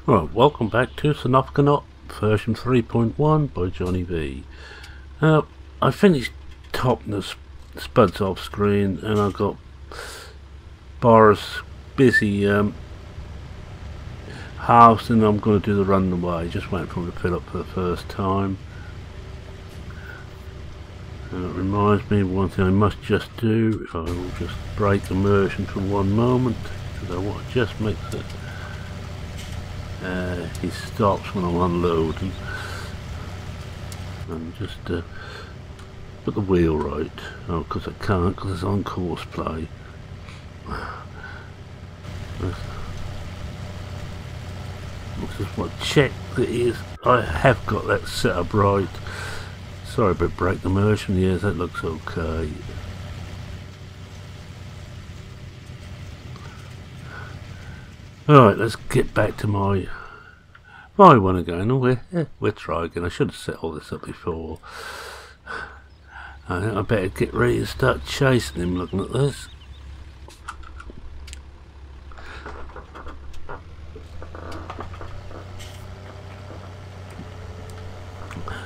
Right, welcome back to Sosnovka NOT version 3.1 by Johnny Vee. I finished topping the spuds off screen and I got Boris busy house, and I'm going to do the run away. Just wait for him to fill up for the first time. And it reminds me of one thing I must just do. I will just break immersion for one moment because I want to just make the he stops when I'm unloading, and just put the wheel right. Oh, because I can't, because it's on course play. This is what check that is. I have got that set up right. Sorry about break immersion. Yes, that looks okay. Alright, let's get back to my one again. Oh, we'll try again. I should have set all this up before. I think I better get ready to start chasing him looking at this.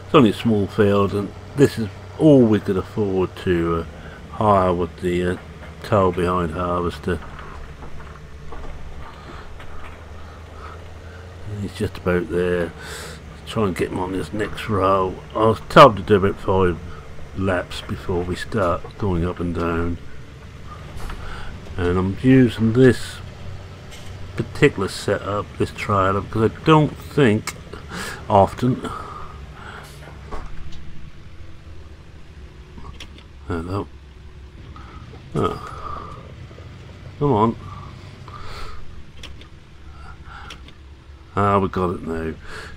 It's only a small field, and this is all we could afford to hire with the tow behind harvester. He's just about there. Try and get him on this next row. I was told to do about 5 laps before we start going up and down, and I'm using this particular setup, this trailer, because I don't think often. Hello. Oh. Come on. Ah, we got it now.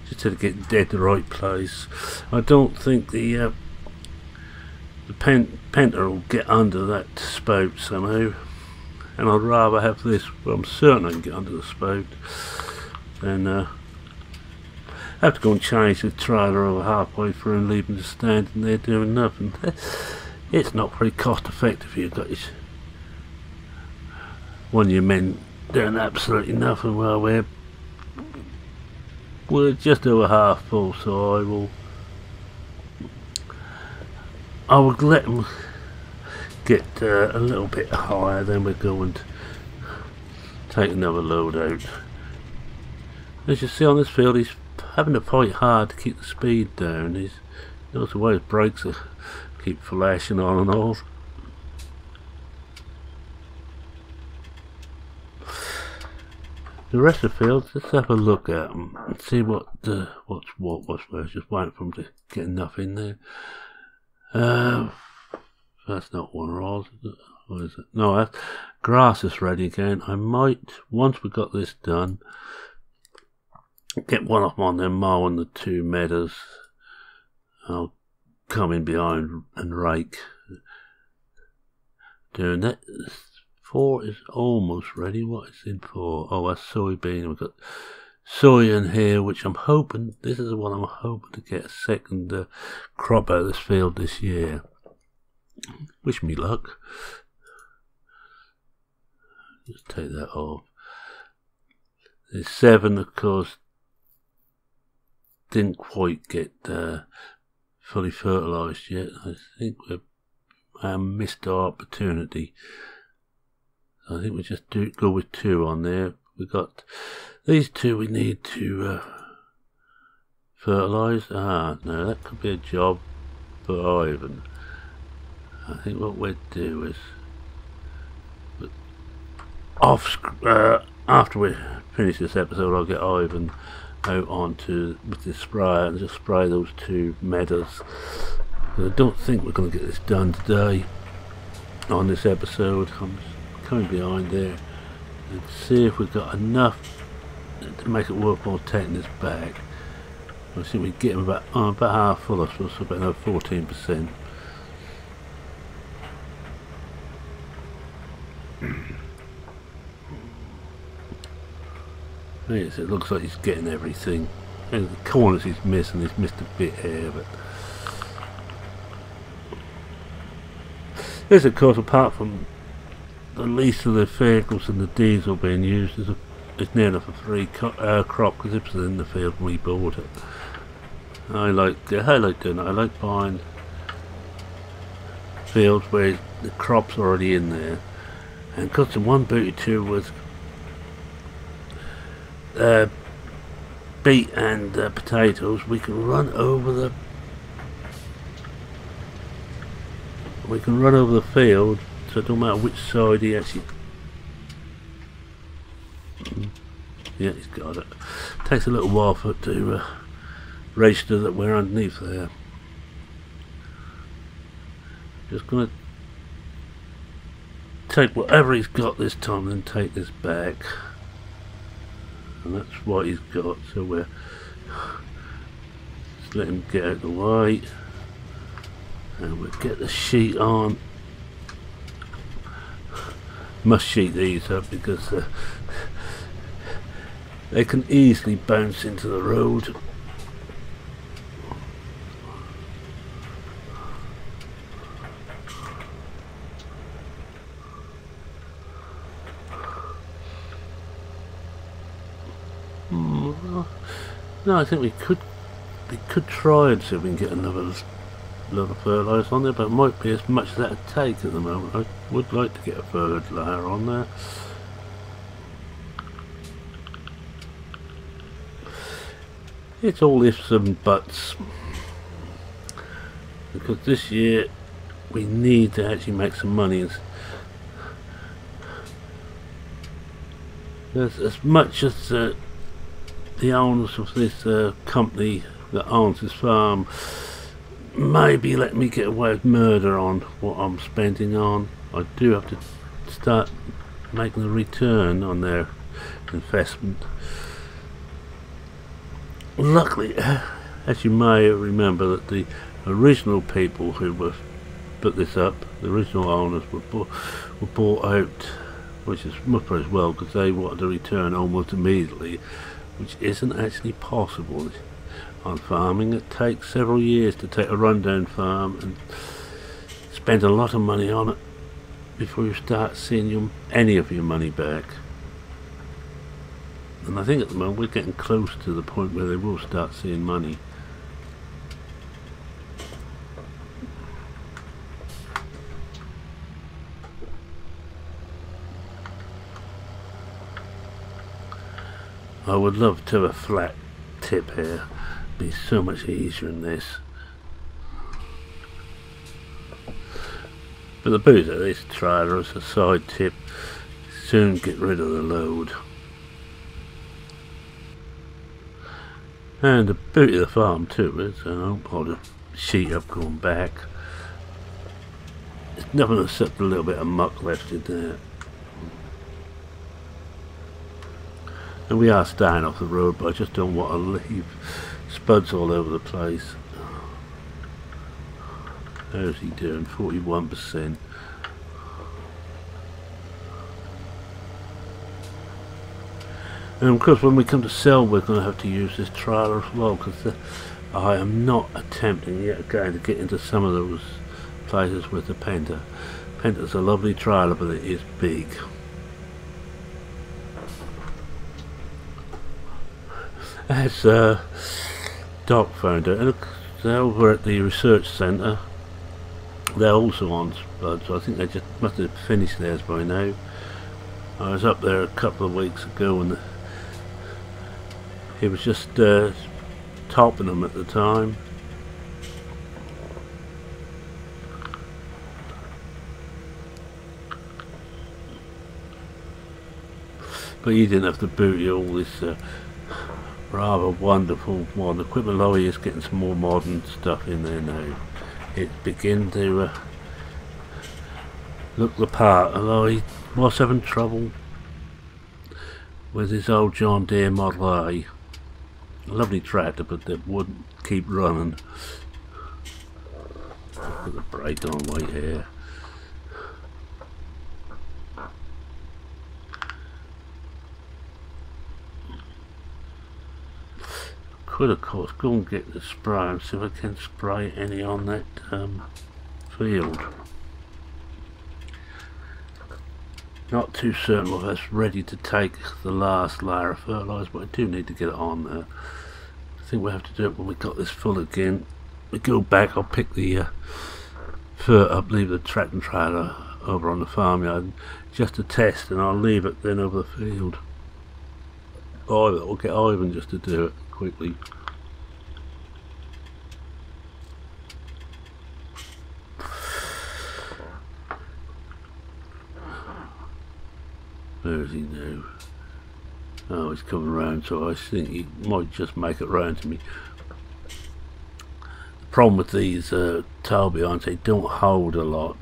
Just had to get dead the right place. I don't think the penta will get under that spout somehow, and I'd rather have this. Well, I'm certain I can get under the spout than have to go and change the trailer over halfway through and leave them just standing there doing nothing. It's not very cost effective. You've got one of your men doing absolutely nothing while we're just over half full, so I will let them get a little bit higher, then we'll go and take another load out. As you see on this field, he's having to fight hard to keep the speed down. He's notice the way his brakes are keep flashing on and off. The rest of the fields, let's have a look at them and see what's where. Just waiting for them to get enough in there. That's not one roll, is it? What is it? No, that grass is ready again. I might, once we got this done, get one of them on there mowing the 2 meadows. I'll come in behind and rake. Doing that. 4 is almost ready. What is in 4? Oh, that's soybean. We've got soy in here, which I'm hoping, this is the one I'm hoping to get a second crop out of this field this year. Wish me luck. Just take that off. There's 7, of course, didn't quite get fully fertilised yet. I think we've missed our opportunity. I think we just go with 2 on there. We got these 2 we need to fertilise. Ah, no, that could be a job for Ivan. I think what we'll do is after we finish this episode, I'll get Ivan out onto with the sprayer and just spray those 2 meadows. I don't think we're going to get this done today on this episode. I'm just coming behind there and see if we've got enough to make it worthwhile taking this back. I think we get them about half full, I suppose, so about another 14%. Yes, it looks like he's getting everything. And the corners he's missed a bit here, but this, of course, apart from the lease of the vehicles and the diesel being used, is it's near enough a free crop because it was in the field when we bought it. I like doing it. I like buying fields where the crop's already in there, and because the 132 was beet and potatoes, we can run over the field, so it don't matter which side he actually. Yeah, he's got it. Takes a little while for it to register that we're underneath there. Just gonna take whatever he's got this time and take this back, and that's what he's got. So we're just let him get out of the way, and we'll get the sheet on. Must sheet these up because they can easily bounce into the road. No, I think we could try and see if we can get another lot of fertiliser on there, but it might be as much as that would take at the moment. I would like to get a third layer on there. It's all ifs and buts, because this year we need to actually make some money. As much as the owners of this company that owns this farm maybe let me get away with murder on what I'm spending on, I do have to start making a return on their investment. Luckily, as you may remember, that the original people who were put this up, the original owners, were bought out, which is much as well, because they wanted a return almost immediately, which isn't actually possible on farming. It takes several years to take a rundown farm and spend a lot of money on it before you start seeing any of your money back. And I think at the moment we're getting close to the point where they will start seeing money. I would love to have a flat tip here. It'd be so much easier than this. But the beauty of this trailer is a side tip, soon get rid of the load. And the beauty of the farm too is I don't bother sheet up going back. There's nothing except a little bit of muck left in there. And we are staying off the road, but I just don't want to leave spuds all over the place. How's he doing? 41%. And of course when we come to sell we're going to have to use this trailer as well, because I am not attempting yet again to get into some of those places with the Penta. Penta's a lovely trailer, but it is big. As Doc found out, and they're over at the research centre, they're also on spuds, so I think they just must have finished theirs by now. I was up there a couple of weeks ago and he was just topping them at the time. But he didn't have to boot you all this rather wonderful modern equipment. Although he is getting some more modern stuff in there now. It's beginning to look the part, although he was having trouble with his old John Deere Model A. A lovely tractor, but that wouldn't keep running. Put the brake on right here. Could of course go and get the spray and see if I can spray any on that field. Not too certain whether it's ready to take the last layer of fertiliser, but I do need to get it on there. I think we'll have to do it when we got this full again. We go back, I'll pick the fert up, leave the tractor trailer over on the farmyard just to test, and I'll leave it then over the field. Or get Ivan just to do it quickly. Where is he now? Oh, he's coming round, so I think he might just make it round to me. The problem with these tail behinds, they don't hold a lot,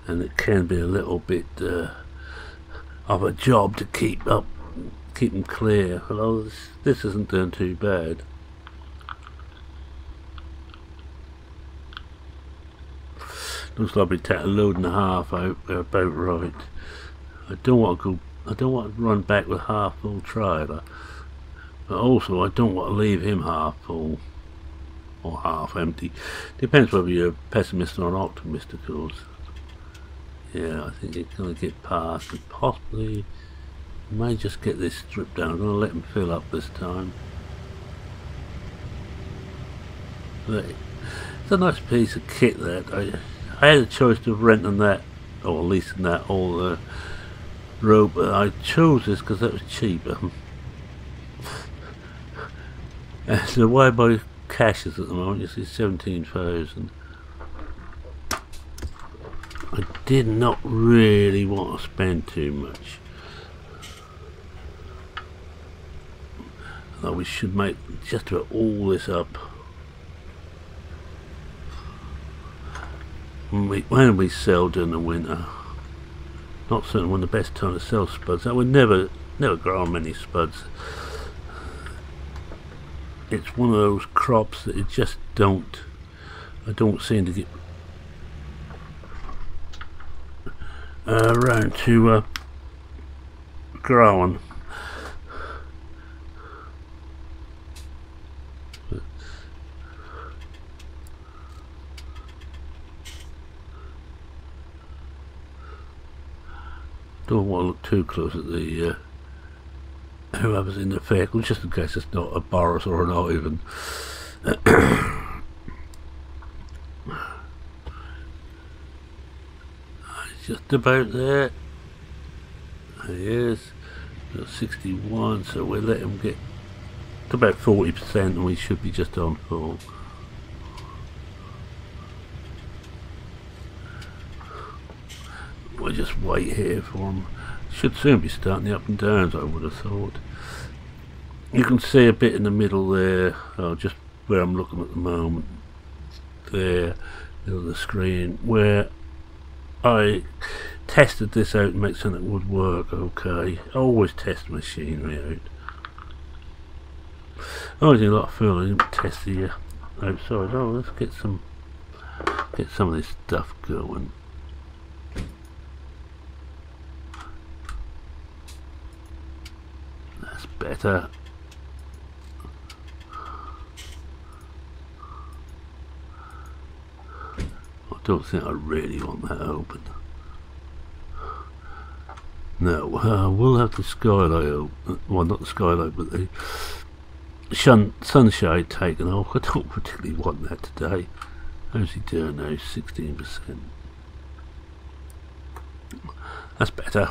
and it can be a little bit of a job to keep them clear. Although this isn't doing too bad. Looks like we take a load and a half out. We're about right. I don't want to run back with half full trailer, but also I don't want to leave him half full or half empty. Depends whether you're pessimist or an optimist, of course. Yeah, I think it's going to get past, and possibly may just get this stripped down. I'm going to let him fill up this time. But it's a nice piece of kit that I had a choice of renting that or leasing that all the rope, but I chose this because that was cheaper. And the way by cash is at the moment, you see 17,000. I did not really want to spend too much. Though we should make just about all this up. When we sell during the winter, not certain when the best time to sell spuds. I would never grow many spuds. It's one of those crops that it just I don't seem to get around to growing. Don't want to look too close at the whoever's in the vehicle, just in case it's not a Boris or an Ivan. Just about there. There he is. 61, so we'll let him get to about 40% and we should be just on full. We'll just wait here for him. Should soon be starting the up and downs, I would have thought. You can see a bit in the middle there, just where I'm looking at the moment. There, middle of the screen, where I tested this out and make something that would work okay. I always test machinery out. I always do a lot of fooling, test the outside. Oh, let's get some of this stuff going. That's better. I don't think I really want that open. No, we'll have the skylight open. Well, not the skylight, but the sunshade taken off. I don't particularly want that today. How's he doing now? 16%. That's better.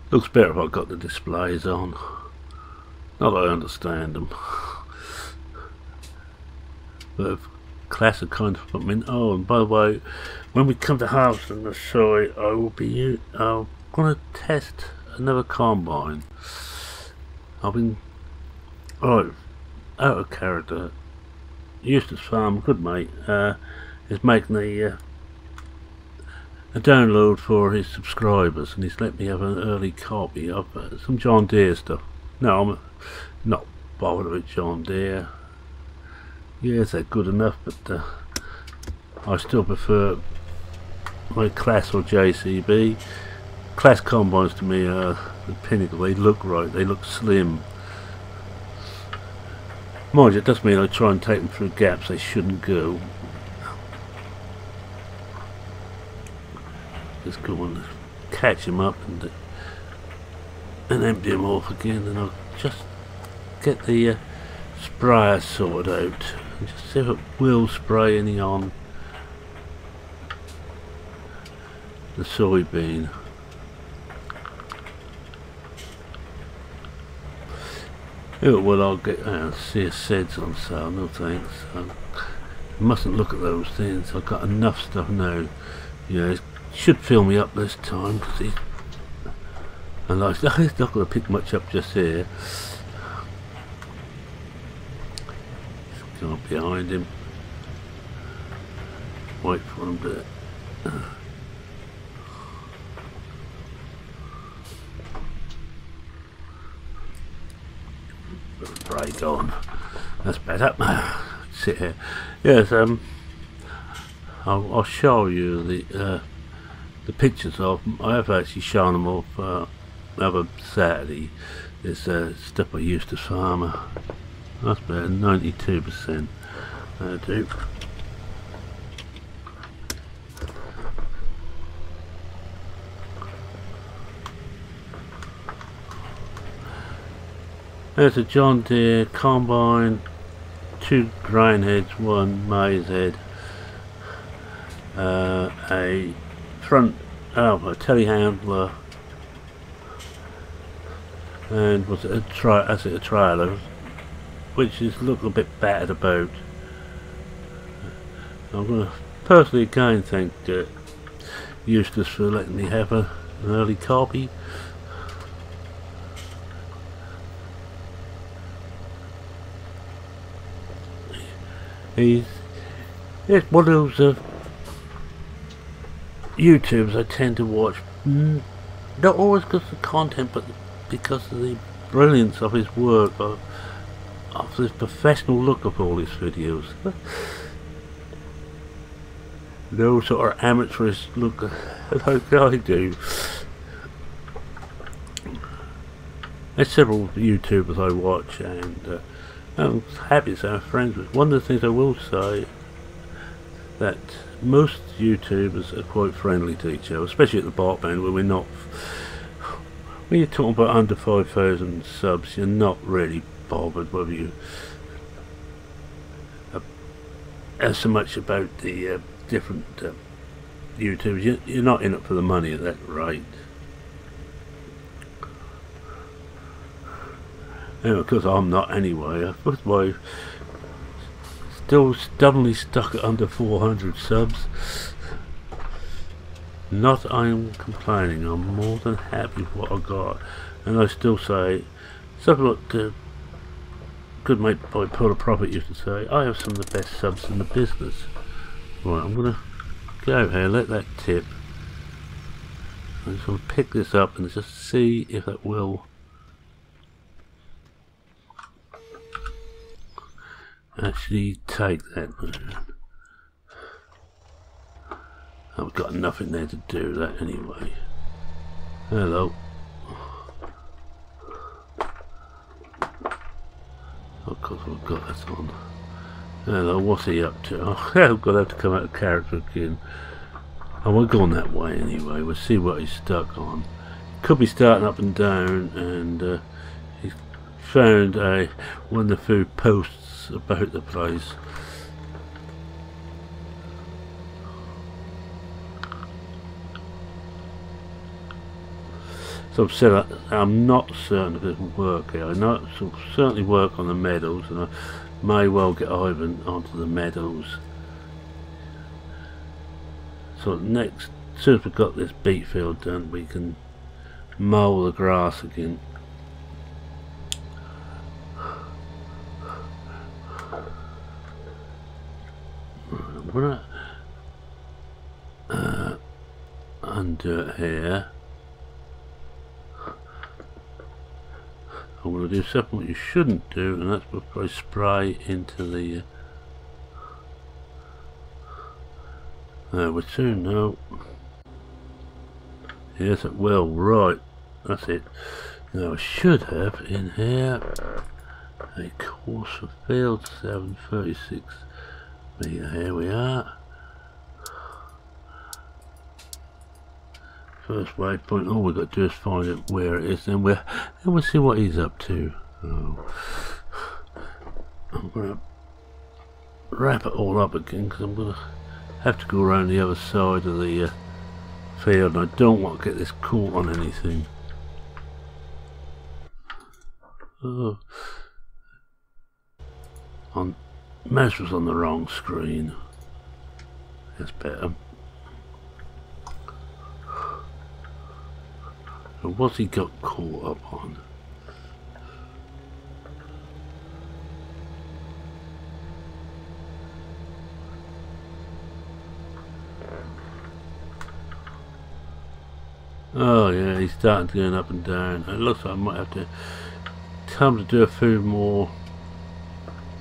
Looks better if I've got the displays on. Not that I understand them. But classic kind of put me in. Oh, and by the way, when we come to harvesting the soy, I'm going to test another combine. I've been out of character. Eustace Farm, good mate, is making a download for his subscribers, and he's let me have an early copy of some John Deere stuff. No, I'm not bothered with John Deere. Yes, they're good enough, but I still prefer my Class or JCB. Class combines to me are the pinnacle. They look right, they look slim. Mind you, it does mean I try and take them through gaps they shouldn't go. Just go and catch him up and empty him off again, and I'll just get the sprayer sorted out and just see if it will spray any on the soybean. Oh, well, I'll get CSZs on sale, no thanks. I mustn't look at those things. I've got enough stuff now. Yeah, it should fill me up this time, because he's not going to pick much up just here. Just go up behind him. Wait for him to... Break on. That's better. Sit here. Yes, I'll show you the pictures of them. I have actually shown them off other Saturday. It's stuff I used as farmer. That's better. 92%. That'll do. There's a John Deere combine, 2 grain heads, 1 maize head, a front a telehandler, and was it a trailer, which is looking a bit battered about. I'm going to personally again thank Eustace for letting me have an early copy. It's one of those YouTubers I tend to watch, not always because of the content, but because of the brilliance of his work, of this professional look of all his videos. No sort of amateurish look like I do. There's several YouTubers I watch, and I'm happy to say I'm friends with. One of the things I will say, that most YouTubers are quite friendly to each other, especially at the bottom end, where we're not. When you're talking about under 5,000 subs, you're not really bothered whether you so much about the different YouTubers. You're not in it for the money at that rate. Yeah, because I'm not anyway. First of all, still stubbornly stuck at under 400 subs. Not I'm complaining, I'm more than happy with what I got. And I still say, something like good mate by Pull Profit used to say, I have some of the best subs in the business. Right, I'm going to go out here, let that tip. I'm just going to pick this up and just see if it will actually take that. I've got nothing there to do that anyway. Hello. Of course we've got that on. Hello, what's he up to? Oh, I've got to have to come out of character again. I won't go on that way anyway. We'll see what he's stuck on. Could be starting up and down, and he's found one of the few posts about the place. So I've said I'm not certain if it will work here. I know it will certainly work on the meadows, and I may well get Ivan onto the meadows. So next, as soon as we've got this beet field done, we can mow the grass again. I'm gonna undo it here. I'm going to do something what you shouldn't do, and that's before I spray into the we're soon now. Yes it will, right, that's it. Now I should have in here a course for field 736 metre. Here we are. first waypoint. All we've got to do is find it where it is, then we'll see what he's up to. Oh. I'm going to wrap it all up again because I'm going to have to go around the other side of the field, and I don't want to get this caught on anything. Oh. Mouse was on the wrong screen. That's better. So what's he got caught up on? Oh yeah, he's starting to go up and down. It looks like I might have to time to do a few more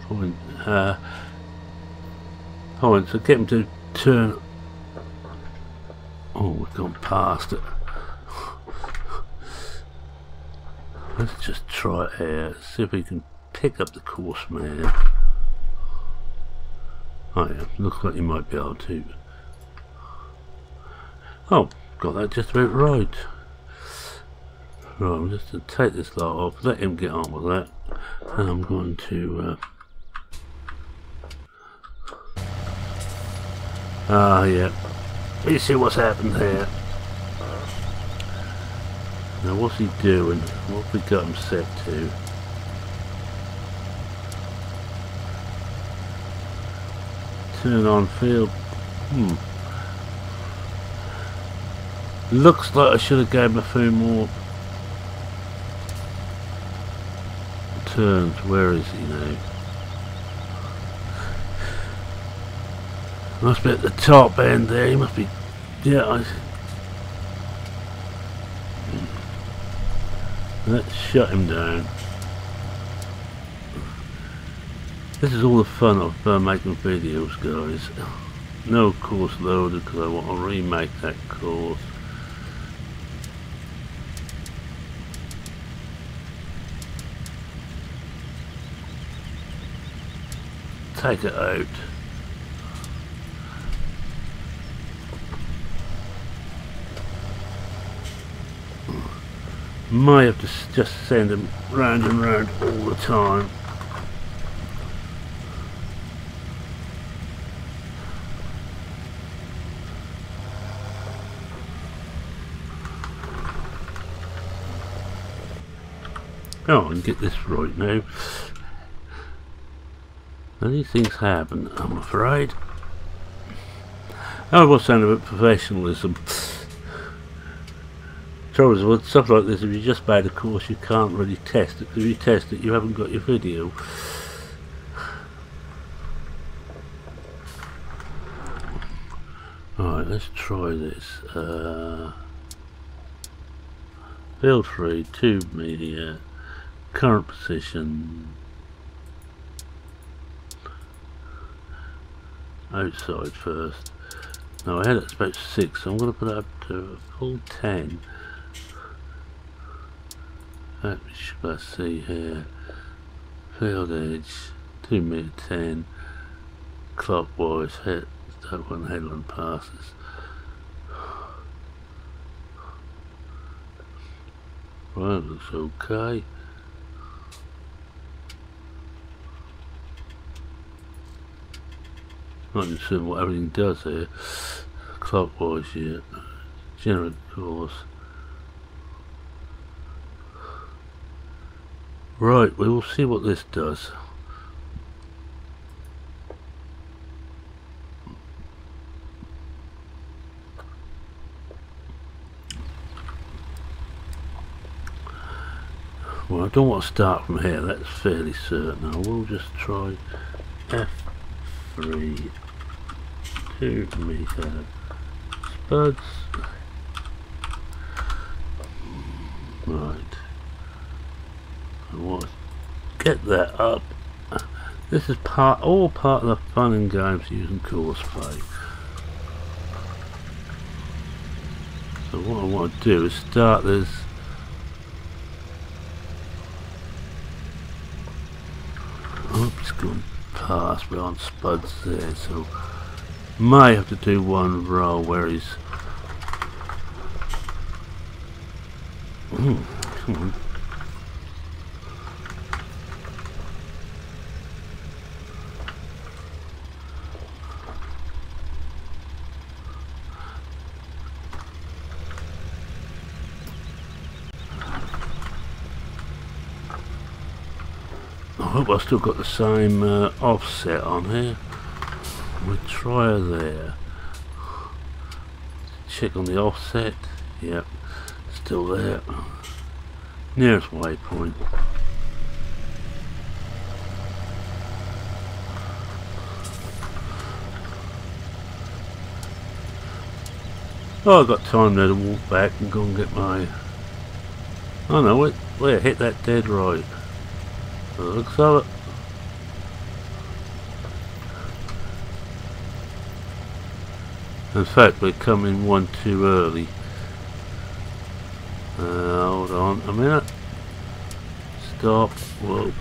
points. So get him to turn. Oh, we've gone past it. Let's just try it here. See if we can pick up the course man. Oh yeah, looks like you might be able to. Oh, got that just about right. Right, I'm just going to take this lot off, let him get on with that, and I'm going to yeah, you see what's happened here. Now what's he doing? What have we got him set to? Turn on field. Looks like I should have gave him a few more turns. Where is he now? Must be at the top end there. He must be. Yeah. Let's shut him down. This is all the fun of making videos, guys. No course loaded because I want to remake that course. Take it out. Might have to just send him round and round all the time. Oh, I can get this right now. Now these things happen, I'm afraid. I was saying about professionalism. Trouble is with stuff like this, if you just buy the course you can't really test it. If you test it you haven't got your video. Alright, let's try this. Field 3, 2 media, current position, outside first. Now I had it about 6, so I'm going to put it up to a full 10. That we should see here. Field edge, 2 meter 10, clockwise, hit that one headland passes. Well, that looks okay. Not even sure what everything does here. Clockwise, yeah. Generate course. Right, we will see what this does. Well, I don't want to start from here, that's fairly certain. I will just try F3, 2 meter spuds. Right. I want to get that up. This is all part of the fun and games using course play. So what I want to do is start this. Oops, going past, we're on spuds there, so may have to do one roll where he's Come on. I hope I've still got the same offset on here. We'll try there. Check on the offset. Yep, still there. Nearest waypoint. Oh, I've got time there to walk back and go and get my... Oh no, wait, hit that dead right. Looks of it. In fact, we're coming one too early. Hold on a minute. Stop. Whoa.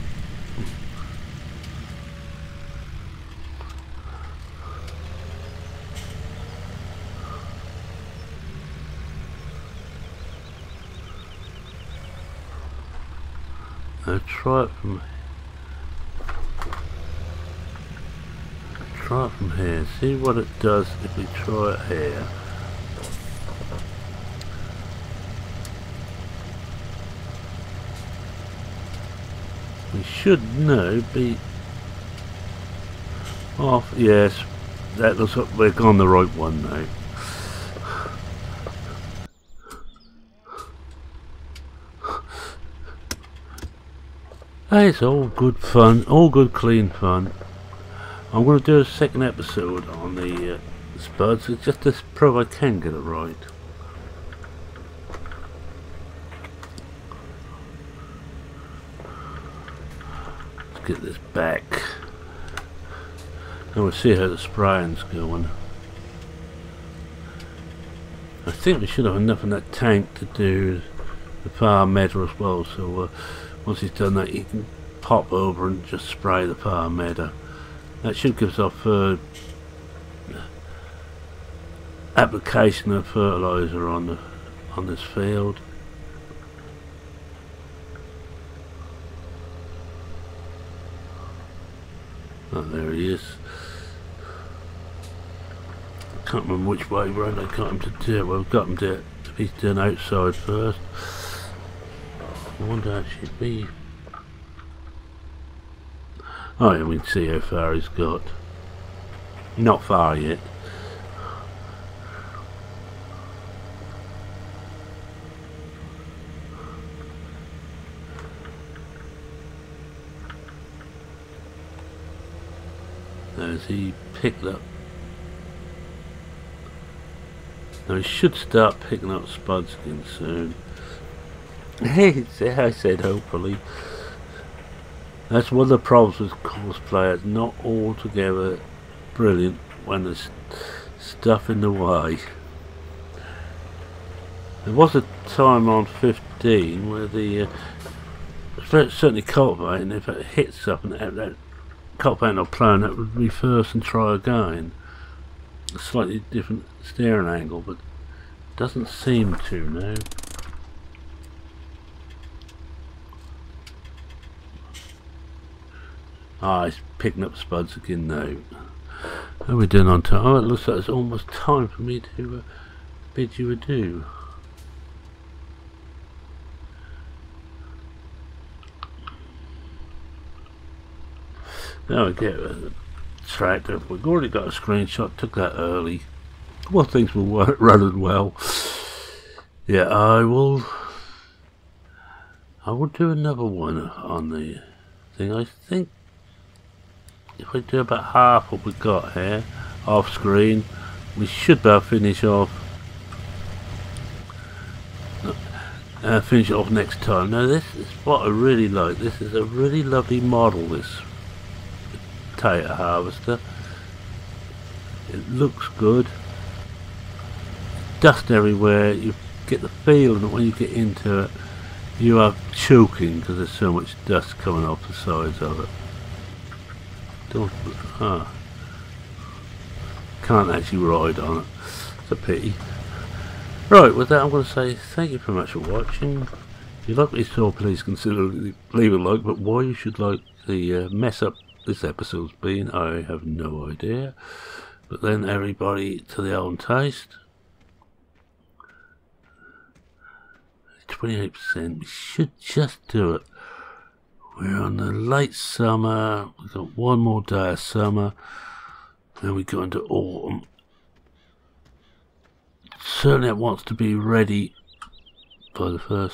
Now try it from here. See what it does if we try it here. We should now be off. Yes, that looks like we're on the right one now. Hey, it's all good fun, all good clean fun. I'm going to do a second episode on the spuds just to prove I can get it right. Let's get this back. And we'll see how the spraying's going. I think we should have enough in that tank to do the far meadow as well, so once he's done that he can pop over and just spray the far meadow. That should give us our third application of fertiliser on this field. Oh, there he is. I can't remember which way round I got him to do it. Well, I've got him to it. If he's done outside first. I wonder how it should be. Oh yeah, we can see how far he's got. Not far yet. As he picked up. Now he should start picking up spuds again soon. Hey, I said hopefully. That's one of the problems with cosplay. It's not altogether brilliant when there's stuff in the way. There was a time on 15 where the certainly cultivating, if it hits up and that cultivating or plane, that would reverse and try again. A slightly different steering angle, but doesn't seem to now. Ah, it's picking up spuds again now. How are we doing on time? Oh, it looks like it's almost time for me to bid you adieu. Now we get a tractor. We've already got a screenshot, took that early. Well, things were running well. Yeah, I will do another one on the thing. I think if we do about half what we've got here off screen, we should be able to finish off next time. Now this is what I really like. This is a really lovely model, this potato harvester. It looks good. Dust everywhere. You get the feeling that when you get into it you are choking because there's so much dust coming off the sides of it. Can't actually ride on it. It's a pity. Right, with that I'm going to say thank you very much for watching. If you like what you saw, please consider leave a like, but why you should like the mess up this episode's been, I have no idea. But then everybody to their own taste. 28%, we should just do it. We're on the late summer, we've got one more day of summer, then we go into autumn. Certainly it wants to be ready by the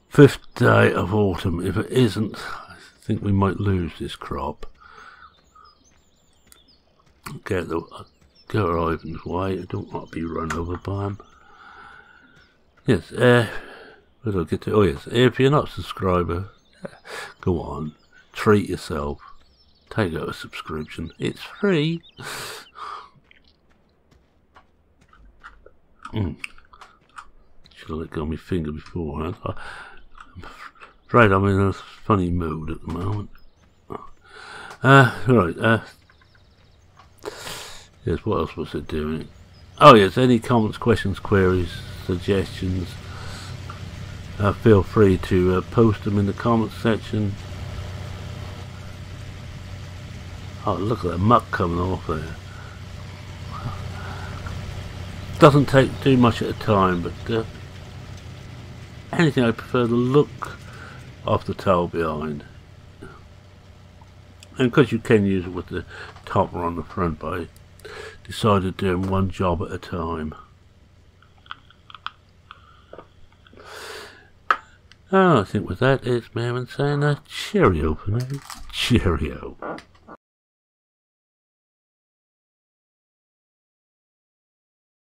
fifth day of autumn. If it isn't, I think we might lose this crop. Go Ivan's way, I don't want to be run over by him. Yes, where do I get to? Oh yes, if you're not a subscriber, go on, treat yourself, take out a subscription, it's free. Should have let go of my finger beforehand. I'm afraid I'm in a funny mood at the moment. Right, yes, what else was it doing? Oh yes, any comments, questions, queries, suggestions, feel free to post them in the comments section. Oh, look at that muck coming off there. Doesn't take too much at a time, but anything, I prefer the look of the tail behind. And because you can use it with the topper on the front, but I decided doing one job at a time. Oh, I think with that, it's Marin saying cheerio for now. Cheerio.